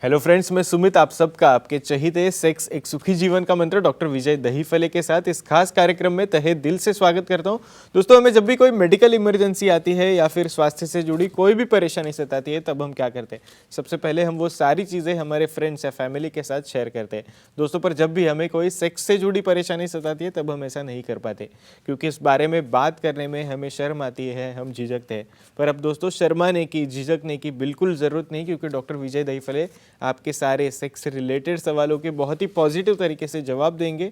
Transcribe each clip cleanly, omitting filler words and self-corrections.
Hello friends, मैं सुमित आप सबका आपके चहीते सेक्स एक सुखी जीवन का मंत्र डॉक्टर विजय दहीफले के साथ इस खास कार्यक्रम में तहे दिल से स्वागत करता हूं। दोस्तों, हमें जब भी कोई मेडिकल इमरजेंसी आती है या फिर स्वास्थ्य से जुड़ी कोई भी परेशानी सताती है, तब हम क्या करते हैं? सबसे पहले हम वो सारी चीज़ें हमारे फ्रेंड्स या फैमिली के साथ शेयर करते हैं। दोस्तों, पर जब भी हमें कोई सेक्स से जुड़ी परेशानी सताती है, तब हम ऐसा नहीं कर पाते, क्योंकि इस बारे में बात करने में हमें शर्म आती है, हम झिझकते हैं। पर अब दोस्तों, शर्माने की, झिझकने की बिल्कुल ज़रूरत नहीं, क्योंकि डॉक्टर विजय दहीफले आपके सारे सेक्स से रिलेटेड सवालों के बहुत ही पॉजिटिव तरीके से जवाब देंगे।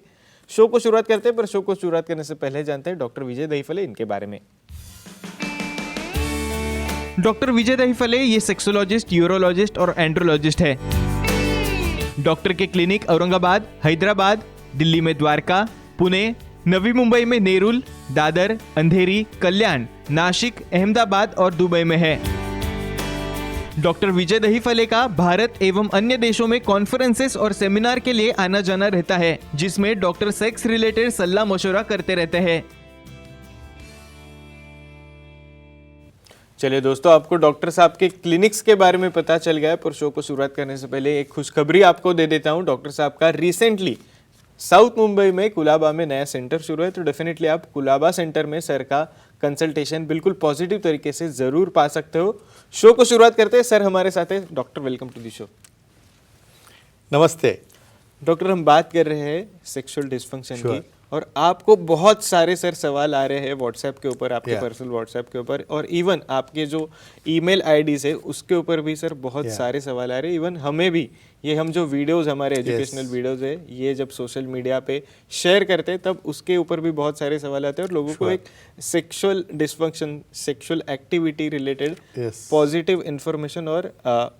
शो को शुरुआत करते हैं, पर शो को शुरुआत करने से पहले जानते हैं डॉक्टर विजय दहीफले इनके बारे में। डॉक्टर विजय दहीफले ये सेक्सोलॉजिस्ट, यूरोलॉजिस्ट और एंड्रोलॉजिस्ट है। डॉक्टर के क्लिनिक औरंगाबाद, हैदराबाद, दिल्ली में द्वारका, पुणे, नवी मुंबई में नेरुल, दादर, अंधेरी, कल्याण, नासिक, अहमदाबाद और दुबई में है। डॉक्टर विजय दहीफले का भारत एवं अन्य देशों में कॉन्फ्रेंसेस और सेमिनार के लिए आना जाना रहता है, जिसमें डॉक्टर सेक्स रिलेटेड सलाह मशवरा करते रहते हैं। चलिए दोस्तों, आपको डॉक्टर साहब के क्लिनिक्स के बारे में पता चल गया है, पर शो को शुरुआत करने से पहले एक खुशखबरी आपको दे देता हूं। डॉक्टर साहब का रिसेंटली साउथ मुंबई में कुलाबा में नया सेंटर शुरू है, तो डेफिनेटली आप कुलाबा सेंटर में सर का कंसल्टेशन बिल्कुल पॉजिटिव तरीके से जरूर पा सकते हो। शो को शुरुआत करते हैं। सर हमारे साथ है doctor, welcome to the show. नमस्ते डॉक्टर, हम बात कर रहे हैं सेक्सुअल डिस्फंक्शन की, और आपको बहुत सारे सर सवाल आ रहे हैं व्हाट्सएप के ऊपर, आपके पर्सनल व्हाट्सएप के ऊपर, और इवन आपके जो ईमेल आईडीज है उसके ऊपर भी सर बहुत सारे सवाल आ रहे हैं। इवन हमें भी, ये हम जो वीडियोस हमारे एजुकेशनल वीडियोस है, ये जब सोशल मीडिया पे शेयर करते हैं, तब उसके ऊपर भी बहुत सारे सवाल आते हैं, और लोगों को एक sexual dysfunction, sexual activity related positive information और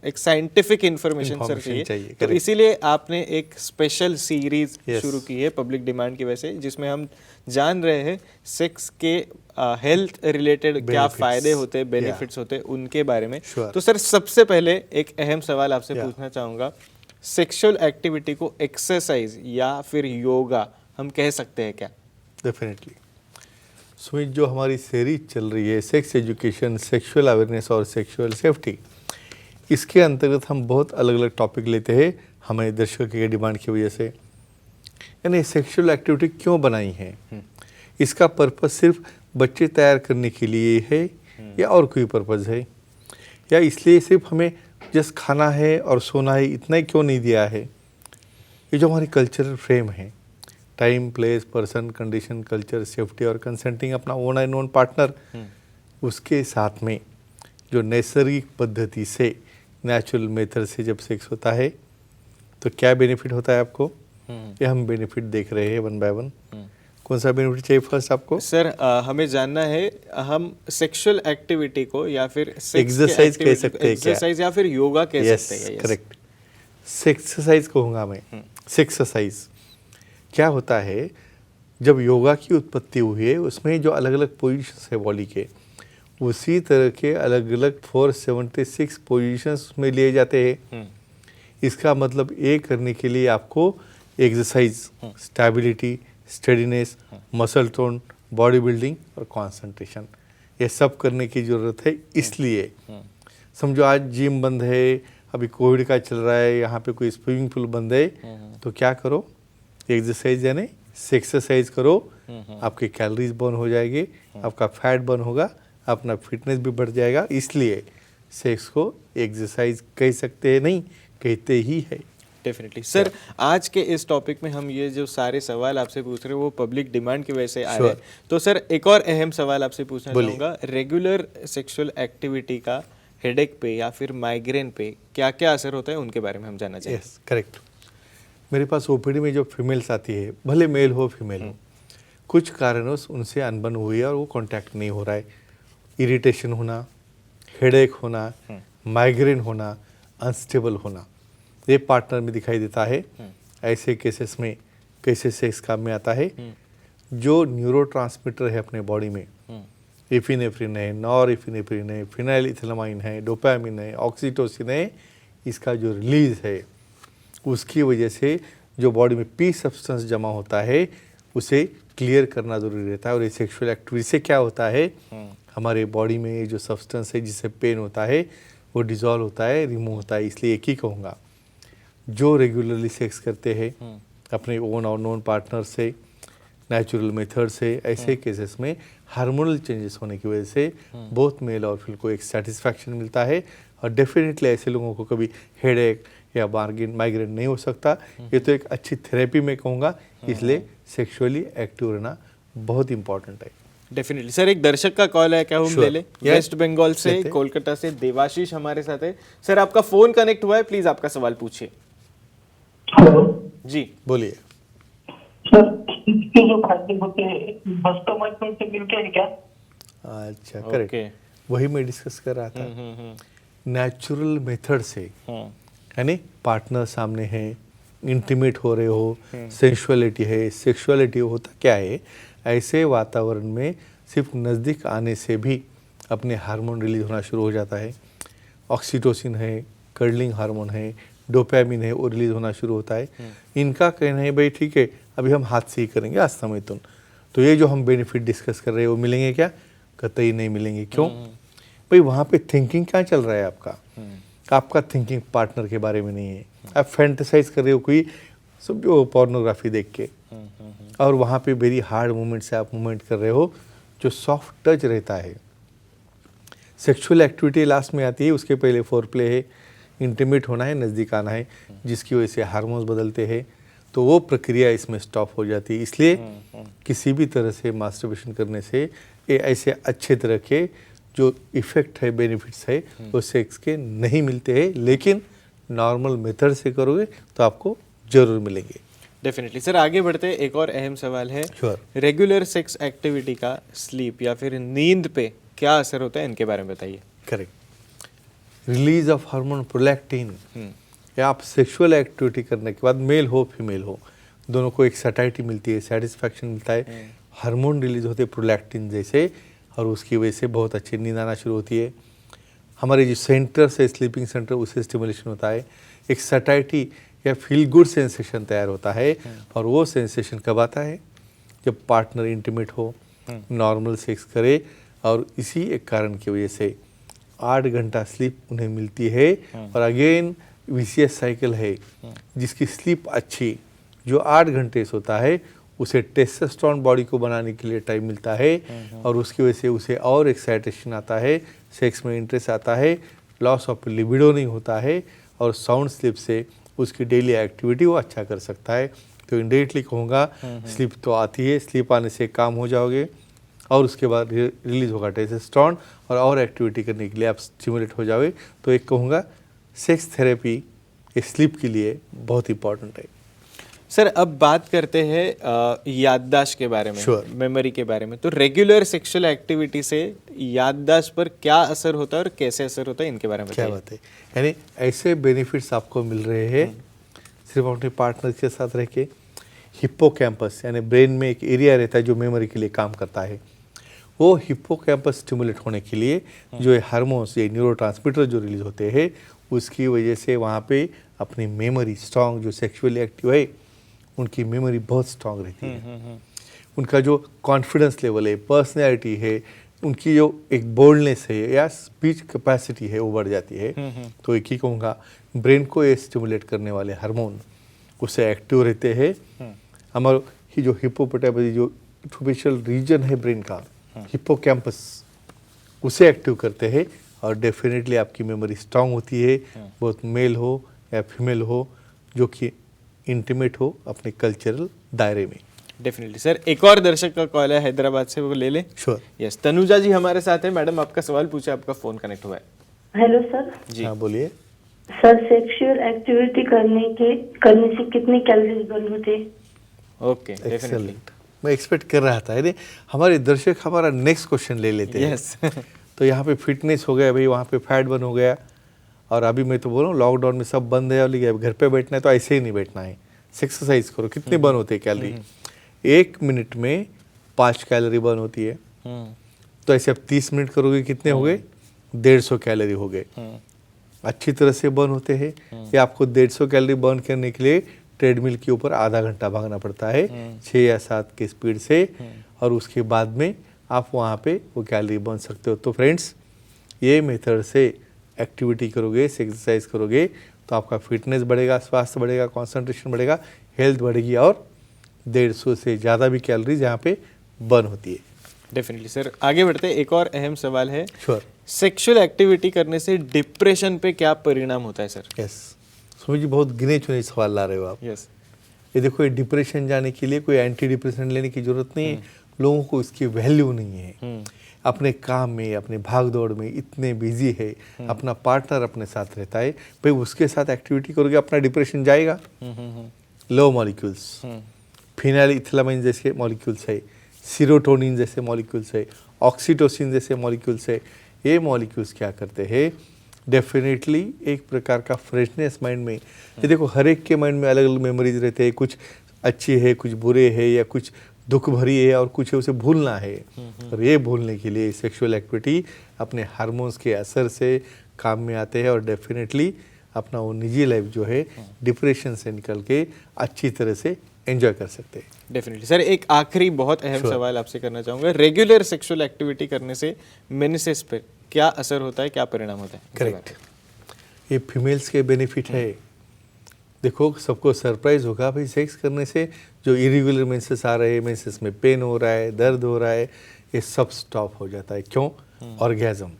एक साइंटिफिक इन्फॉर्मेशन सर चाहिए। तो इसीलिए आपने एक स्पेशल सीरीज शुरू की है पब्लिक डिमांड की वजह से, जिसमें हम जान रहे हैं सेक्स के हेल्थ रिलेटेड क्या फायदे होते हैं, बेनिफिट्स होते हैं, उनके बारे में। तो सर, सबसे पहले एक अहम सवाल आपसे पूछना चाहूँगा, सेक्सुअल एक्टिविटी को एक्सरसाइज या फिर योगा हम कह सकते हैं क्या? डेफिनेटली सुमित, जो हमारी सीरीज चल रही है सेक्स एजुकेशन, सेक्सुअल अवेयरनेस और सेक्सुअल सेफ्टी, इसके अंतर्गत हम बहुत अलग अलग टॉपिक लेते हैं हमारे दर्शकों की डिमांड की वजह से। यानी सेक्सुअल एक्टिविटी क्यों बनाई है, इसका पर्पस सिर्फ बच्चे तैयार करने के लिए है या और कोई पर्पस है, या इसलिए सिर्फ हमें जस्ट खाना है और सोना है, इतना ही क्यों नहीं दिया है? ये जो हमारी कल्चरल फ्रेम है, time, place, person, condition, culture, safety और कंसेंटिंग, अपना ओन एंड ओन पार्टनर, उसके साथ में जो नैसर्गिक पद्धति से, नेचुरल मेथड से जब सेक्स होता है तो क्या बेनिफिट होता है आपको, ये हम बेनिफिट देख रहे हैं वन बाय वन। कौन सा बेनिफिट चाहिए फर्स्ट आपको? सर, हमें जानना है, हम सेक्सुअल एक्टिविटी को या फिर एक्सरसाइज कह सकते हैं, एक्सरसाइज या फिर योगा कह सकते हैं? करेक्ट, सेक्सरसाइज कहूँगा मैं। सेक्सरसाइज क्या होता है, जब योगा की उत्पत्ति हुई है उसमें जो अलग अलग पोजीशंस है बॉडी के, उसी तरह के अलग अलग 476 पोजीशंस में लिए जाते हैं। इसका मतलब ये करने के लिए आपको exercise, stability, steadiness, muscle tone, body building और कंसंट्रेशन, ये सब करने की ज़रूरत है। इसलिए समझो आज जिम बंद है, अभी कोविड का चल रहा है, यहाँ पे कोई स्विमिंग पूल बंद है, तो क्या करो, एक्सरसाइज यानी एक्सरसाइज करो, आपके कैलोरीज बर्न हो जाएगी, आपका फैट बर्न होगा, अपना फिटनेस भी बढ़ जाएगा। इसलिए सेक्स को एक्सरसाइज कह सकते हैं, नहीं कहते ही है। डेफिनेटली सर, आज के इस टॉपिक में हम ये जो सारे सवाल आपसे पूछ रहे हैं वो पब्लिक डिमांड की वजह से आ रहे हैं। तो सर, एक और अहम सवाल आपसे पूछना चाहूँगा, रेगुलर सेक्सुअल एक्टिविटी का हेडेक पे या फिर माइग्रेन पे क्या क्या असर होता है, उनके बारे में हम जानना चाहिए। Yes, correct. मेरे पास ओपीडी में जो फीमेल्स आती है, भले मेल हो फीमेल हो, कुछ कारणों से उनसे अनबन हुई है और वो कॉन्टैक्ट नहीं हो रहा है। इरिटेशन होना, हेडेक होना, माइग्रेन होना, अनस्टेबल होना, ये पार्टनर में दिखाई देता है। ऐसे केसेस में कैसे सेक्स काम में आता है, जो न्यूरोट्रांसमीटर है अपने बॉडी में, एपिनेफ्रिन है, नॉरएपिनेफ्रिन है, फिनाइलइथैलेमाइन है, डोपामिन है, ऑक्सीटोसिन है, इसका जो रिलीज है उसकी वजह से जो बॉडी में पी सब्सटेंस जमा होता है उसे क्लियर करना जरूरी रहता है। और ये सेक्सुअल एक्टिविटी से क्या होता है, हमारे बॉडी में जो सब्सटेंस है जिससे पेन होता है वो डिजॉल्व होता है, रिमूव होता है। इसलिए एक ही कहूँगा, जो रेगुलरली सेक्स करते हैं अपने ओन और नॉन पार्टनर से, नेचुरल मेथड से, ऐसे केसेस में हार्मोनल चेंजेस होने की वजह से बोथ मेल और फीमेल को एक सेटिस्फैक्शन मिलता है। और डेफिनेटली ऐसे लोगों को कभी हेडेक या माइग्रेन नहीं हो सकता। ये तो एक अच्छी थेरेपी में कहूँगा, इसलिए सेक्सुअली एक्टिव रहना बहुत इंपॉर्टेंट है। डेफिनेटली सर, एक दर्शक का कॉल है, क्या हम Sure. ले ले? Yeah. वेस्ट बंगाल से, कोलकाता से देवाशीष हमारे साथ है। सर आपका फोन कनेक्ट हुआ है, प्लीज आपका सवाल पूछिए। हेलो जी बोलिए। सर, इसके जो फायदे होते हैं बस्टोमाइसिन से मिलते हैं क्या? अच्छा करेक्ट, वही मैं डिस्कस कर रहा था। नेचुरल मेथड से यानी पार्टनर सामने है, इंटीमेट हो रहे हो, सेंसुअलिटी है, सेक्सुअलिटी होता क्या है, ऐसे वातावरण में सिर्फ नज़दीक आने से भी अपने हार्मोन रिलीज होना शुरू हो जाता है। ऑक्सीटोसिन है, कर्लिंग हार्मोन है, डोपामिन है, वो रिलीज होना शुरू होता है। इनका कहना है भाई ठीक है अभी हम हाथ से ही करेंगे आस्था मैथुन, तो ये जो हम बेनिफिट डिस्कस कर रहे हैं वो मिलेंगे क्या? कतई नहीं मिलेंगे। क्यों भाई? वहाँ पे थिंकिंग क्या चल रहा है आपका थिंकिंग पार्टनर के बारे में नहीं है। आप फैंटेसाइज कर रहे हो कोई समझो पोर्नोग्राफी देख के, और वहाँ पे वेरी हार्ड मूवमेंट से आप मूवमेंट कर रहे हो, जो सॉफ्ट टच रहता है। सेक्सुअल एक्टिविटी लास्ट में आती है, उसके पहले फोर प्ले है, इंटीमेट होना है, नज़दीक आना है, जिसकी वजह से हार्मोन्स बदलते हैं, तो वो प्रक्रिया इसमें स्टॉप हो जाती है। इसलिए किसी भी तरह से मास्टरबेशन करने से ये ऐसे अच्छे तरह के जो इफ़ेक्ट है, बेनिफिट्स है, वो सेक्स के नहीं मिलते हैं, लेकिन नॉर्मल मेथड से करोगे तो आपको ज़रूर मिलेंगे। डेफिनेटली सर, आगे बढ़ते हैं। एक और अहम सवाल है, रेगुलर सेक्स एक्टिविटी का स्लीप या फिर नींद पे क्या असर होता है, इनके बारे में बताइए। Correct, release of hormone prolactin, या आप सेक्सुअल एक्टिविटी करने के बाद मेल हो फीमेल हो दोनों को एक सटाइटी मिलती है, सेटिस्फैक्शन मिलता है, हार्मोन रिलीज होते हैं प्रोलैक्टिन जैसे, और उसकी वजह से बहुत अच्छी नींद आना शुरू होती है। हमारे जो सेंटर्स है, स्लीपिंग सेंटर, उससे स्टिमुलेशन होता है, एक सटाइटी या फील गुड सेंसेशन तैयार होता है। और वो सेंसेशन कब आता है? जब पार्टनर इंटीमेट हो, नॉर्मल सेक्स करे, और इसी एक कारण की वजह से 8 घंटा स्लीप उन्हें मिलती है। और अगेन विशियस साइकिल है, जिसकी स्लीप अच्छी, जो 8 घंटे सोता है, उसे टेस्टोस्टेरोन बॉडी को बनाने के लिए टाइम मिलता है, और उसकी वजह से उसे और एक्साइटेशन आता है, सेक्स में इंटरेस्ट आता है, लॉस ऑफ लिबिडो नहीं होता है, और साउंड स्लीप से उसकी डेली एक्टिविटी वो अच्छा कर सकता है। तो इंडायरेक्टली कहूँगा स्लीप तो आती है, स्लीप आने से काम हो जाओगे, और उसके बाद रिलीज होगा टेस्टोस्टेरोन, और एक्टिविटी करने के लिए आप स्टिमुलेट हो जाओगे। तो एक कहूँगा सेक्स थेरेपी स्लीप के लिए बहुत इंपॉर्टेंट है। सर अब बात करते हैं याददाश्त के बारे में, मेमोरी के बारे में। तो रेगुलर सेक्सुअल एक्टिविटी से याददाश्त पर क्या असर होता है और कैसे असर होता है, इनके बारे में क्या बात है? यानी ऐसे बेनिफिट्स आपको मिल रहे हैं सिर्फ अपने पार्टनर के साथ रह के। हिप्पोकैम्पस यानी ब्रेन में एक एरिया रहता है जो मेमोरी के लिए काम करता है, वो हिप्पोकैम्पस स्टिमुलेट होने के लिए जो हार्मोन्स या न्यूरोट्रांसमीटर जो रिलीज होते हैं, उसकी वजह से वहाँ पे अपनी मेमोरी स्ट्रांग, जो सेक्सुअली एक्टिव है उनकी मेमोरी बहुत स्ट्रांग रहती है। उनका जो कॉन्फिडेंस लेवल है, पर्सनैलिटी है, उनकी जो एक बोल्डनेस है या स्पीच कैपेसिटी है, वो बढ़ जाती है। तो एक ही कहूँगा, ब्रेन को ये स्टिमुलेट करने वाले हार्मोन उससे एक्टिव रहते हैं। हमारा ही जो हिप्पोपोटामस जो ट्यूबिशल रीजन है ब्रेन का, हिप्पोकैम्पस, उसे एक्टिव करते हैं, और डेफिनेटली आपकी मेमोरी स्ट्रांग होती है, बहुत मेल हो या फीमेल हो, जो कि इंटीमेट हो अपने कल्चरल दायरे में। डेफिनेटली सर, एक और दर्शक का कॉल है हैदराबाद से, वो ले ले। श्योर। यस, तनुजा जी हमारे साथ है। मैडम आपका सवाल पूछे, आपका फोन कनेक्ट हुआ है। Hello sir. जी हाँ बोलिए। सर, सेक्सुअल एक्टिविटी करने से कितने कैलोरीज बर्न होते हैं? Okay, definitely. मैं एक्सपेक्ट कर रहा था, अरे हमारे दर्शक हमारा नेक्स्ट क्वेश्चन ले लेते हैं। यस तो यहाँ पे फिटनेस हो गया भाई, वहाँ पे फैट बर्न हो गया, और अभी मैं तो बोल रहा हूँ लॉकडाउन में सब बंद है, और लेकिन घर पे बैठना है तो ऐसे ही नहीं बैठना है, एक्सरसाइज करो। कितने बर्न होते हैं कैलोरी? 1 मिनट में 5 कैलोरी बर्न होती है। तो ऐसे आप 30 मिनट करोगे, कितने हो गए? 150 कैलोरी हो गए। अच्छी तरह से बर्न होते हैं। या आपको 150 कैलोरी बर्न करने के लिए ट्रेडमिल के ऊपर आधा घंटा भागना पड़ता है 6 या 7 की स्पीड से, और उसके बाद में आप वहाँ पे वो कैलोरी बर्न सकते हो। तो फ्रेंड्स, ये मेथड से एक्टिविटी करोगे, एक्सरसाइज करोगे, तो आपका फिटनेस बढ़ेगा, स्वास्थ्य बढ़ेगा, कंसंट्रेशन बढ़ेगा, हेल्थ बढ़ेगी और 150 से ज़्यादा भी कैलोरीज यहाँ पे बर्न होती है। Definitely sir. आगे बढ़ते हैं, एक और अहम सवाल है, श्योर। सेक्सुअल एक्टिविटी करने से डिप्रेशन पे क्या परिणाम होता है सर? यस सुमित जी, बहुत गिने चुने सवाल ला रहे हो आप। यस। ये देखो, ये डिप्रेशन जाने के लिए कोई एंटी डिप्रेशन लेने की जरूरत नहीं है। लोगों को इसकी वैल्यू नहीं है। अपने काम में, अपने भाग दौड़ में इतने बिजी है, अपना पार्टनर अपने साथ रहता है, भाई उसके साथ एक्टिविटी करोगे अपना डिप्रेशन जाएगा। लो मॉलिक्यूल्स, फिनाइलइथिलामाइन जैसे मॉलिक्यूल्स है, सीरोटोनिन जैसे मॉलिक्यूल्स है, ऑक्सीटोसिन जैसे मॉलिक्यूल्स है, ये मॉलिक्यूल्स क्या करते हैं, डेफिनेटली एक प्रकार का फ्रेशनेस माइंड में। ये देखो, हर एक के माइंड में अलग अलग मेमोरीज रहते हैं, कुछ अच्छी है, कुछ बुरे है, या कुछ दुख भरी है और कुछ है उसे भूलना है। और ये भूलने के लिए सेक्सुअल एक्टिविटी अपने हार्मोन्स के असर से काम में आते हैं और डेफिनेटली अपना वो निजी लाइफ जो है डिप्रेशन से निकल के अच्छी तरह से एंजॉय कर सकते हैं। Definitely sir. एक आखिरी बहुत अहम सवाल आपसे करना चाहूँगा, रेगुलर सेक्सुअल एक्टिविटी करने से मेनिसेस पे क्या असर होता है, क्या परिणाम होता है? करेक्ट, ये फीमेल्स के बेनिफिट है। देखो, सबको सरप्राइज होगा भाई, सेक्स करने से जो इरेगुलर मेंसेस आ रहे हैं, मेंसेस में पेन हो रहा है, दर्द हो रहा है, ये सब स्टॉप हो जाता है। क्यों? ऑर्गेज़म।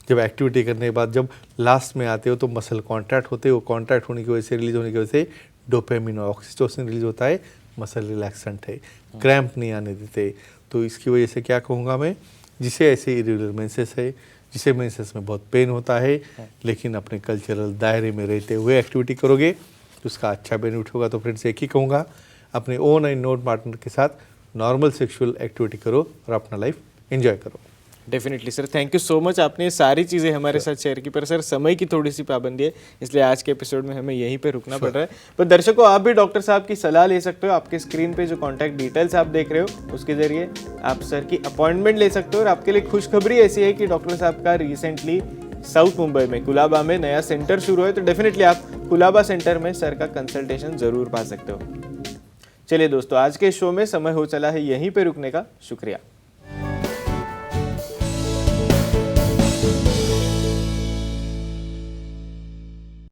जब एक्टिविटी करने के बाद जब लास्ट में आते हो तो मसल कॉन्ट्रैक्ट होते हैं, वो कॉन्ट्रैक्ट होने की वजह से, रिलीज होने की वजह से डोपामिन और ऑक्सीटोसिन रिलीज होता है, मसल रिलैक्सेंट है, क्रैम्प नहीं आने देते। तो इसकी वजह से क्या कहूँगा मैं, जिसे ऐसे इरेगुलर मेंसेस है, जिसे मेंसेस में बहुत पेन होता है, लेकिन अपने कल्चरल दायरे में रहते हुए एक्टिविटी करोगे तो उसका अच्छा बेनिफिट होगा। तो फ्रेंड्स, एक ही कहूँगा, अपने ओन एंड नोन पार्टनर के साथ नॉर्मल सेक्सुअल एक्टिविटी करो और अपना लाइफ एंजॉय करो। Definitely sir, thank you so much. आपने सारी चीज़ें हमारे साथ शेयर की, पर सर समय की थोड़ी सी पाबंदी है, इसलिए आज के एपिसोड में हमें यहीं पे रुकना पड़ रहा है। पर दर्शकों, आप भी डॉक्टर साहब की सलाह ले सकते हो। आपके स्क्रीन पे जो कॉन्टैक्ट डिटेल्स आप देख रहे हो, उसके जरिए आप सर की अपॉइंटमेंट ले सकते हो। और आपके लिए खुशखबरी ऐसी है कि डॉक्टर साहब का रिसेंटली साउथ मुंबई में कुलाबा में नया सेंटर शुरू है, तो डेफिनेटली आप कुलाबा सेंटर में सर का कंसल्टेशन जरूर पा सकते हो। चलिए दोस्तों, आज के शो में समय हो चला है यहीं पे रुकने का। शुक्रिया।